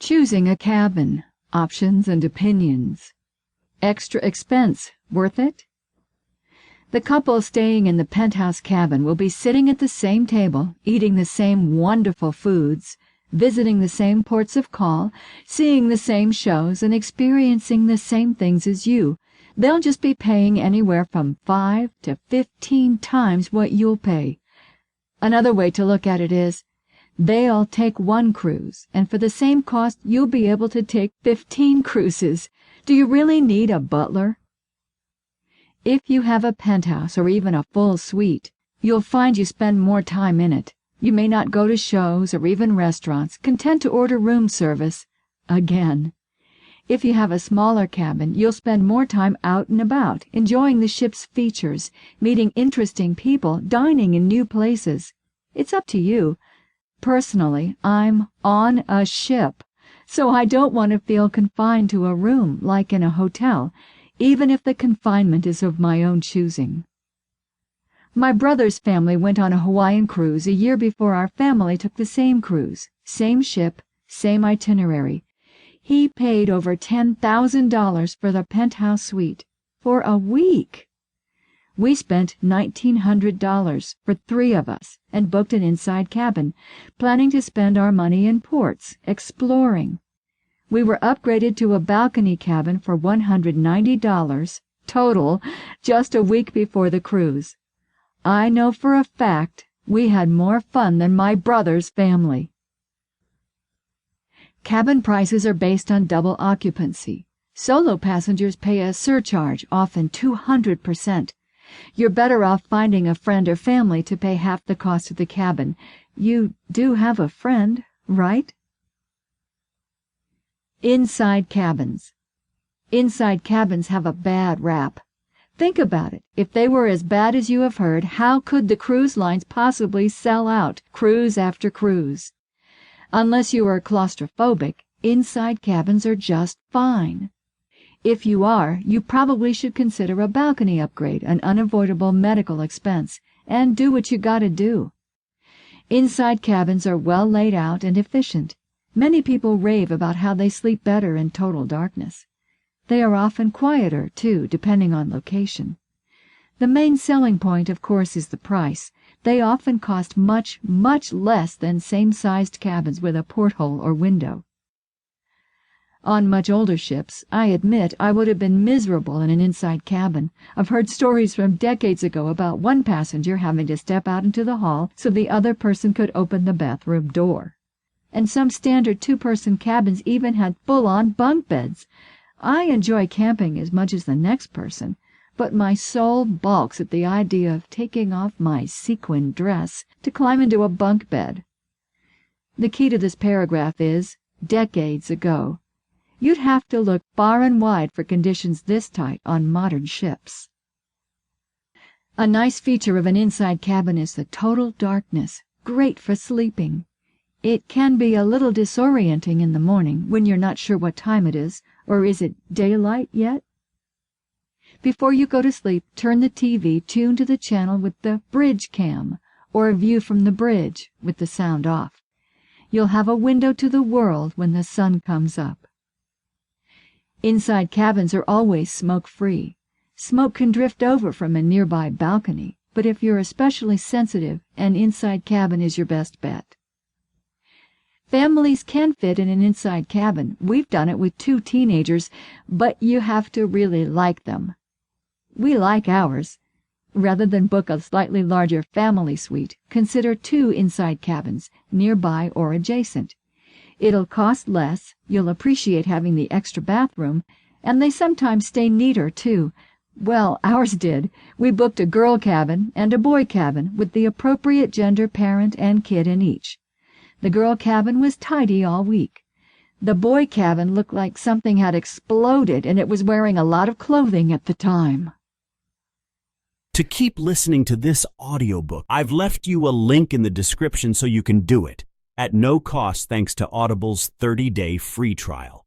Choosing a cabin. Options and opinions. Extra expense. Worth it? The couple staying in the penthouse cabin will be sitting at the same table, eating the same wonderful foods, visiting the same ports of call, seeing the same shows, and experiencing the same things as you. They'll just be paying anywhere from 5 to 15 times what you'll pay. Another way to look at it is, they'll take one cruise, and for the same cost you'll be able to take 15 cruises. Do you really need a butler? If you have a penthouse or even a full suite, you'll find you spend more time in it. You may not go to shows or even restaurants, content to order room service. Again. If you have a smaller cabin, you'll spend more time out and about, enjoying the ship's features, meeting interesting people, dining in new places. It's up to you. Personally, I'm on a ship, so I don't want to feel confined to a room like in a hotel, even if the confinement is of my own choosing. My brother's family went on a Hawaiian cruise a year before our family took the same cruise, same ship, same itinerary. He paid over $10,000 for the penthouse suite for a week. We spent $1,900 for 3 of us and booked an inside cabin, planning to spend our money in ports, exploring. We were upgraded to a balcony cabin for $190 total just a week before the cruise. I know for a fact we had more fun than my brother's family. Cabin prices are based on double occupancy. Solo passengers pay a surcharge, often 200%. You're better off finding a friend or family to pay half the cost of the cabin. You do have a friend, right? Inside cabins. Inside cabins have a bad rap. Think about it. If they were as bad as you have heard, how could the cruise lines possibly sell out cruise after cruise? Unless you are claustrophobic, inside cabins are just fine. If you are, you probably should consider a balcony upgrade, an unavoidable medical expense, and do what you gotta do. Inside cabins are well laid out and efficient. Many people rave about how they sleep better in total darkness. They are often quieter, too, depending on location. The main selling point, of course, is the price. They often cost much, much less than same-sized cabins with a porthole or window. On much older ships, I admit I would have been miserable in an inside cabin. I've heard stories from decades ago about one passenger having to step out into the hall so the other person could open the bathroom door. And some standard 2-person cabins even had full-on bunk beds. I enjoy camping as much as the next person, but my soul balks at the idea of taking off my sequin dress to climb into a bunk bed. The key to this paragraph is, decades ago. You'd have to look far and wide for conditions this tight on modern ships. A nice feature of an inside cabin is the total darkness, great for sleeping. It can be a little disorienting in the morning when you're not sure what time it is, or is it daylight yet? Before you go to sleep, turn the TV tuned to the channel with the bridge cam, or a view from the bridge with the sound off. You'll have a window to the world when the sun comes up. Inside cabins are always smoke-free. Smoke can drift over from a nearby balcony, but if you're especially sensitive, an inside cabin is your best bet. Families can fit in an inside cabin. We've done it with 2 teenagers, but you have to really like them. We like ours. Rather than book a slightly larger family suite, consider 2 inside cabins, nearby or adjacent. It'll cost less, you'll appreciate having the extra bathroom, and they sometimes stay neater, too. Well, ours did. We booked a girl cabin and a boy cabin with the appropriate gender parent and kid in each. The girl cabin was tidy all week. The boy cabin looked like something had exploded, and it was wearing a lot of clothing at the time. To keep listening to this audiobook, I've left you a link in the description so you can do it, at no cost thanks to Audible's 30-day free trial.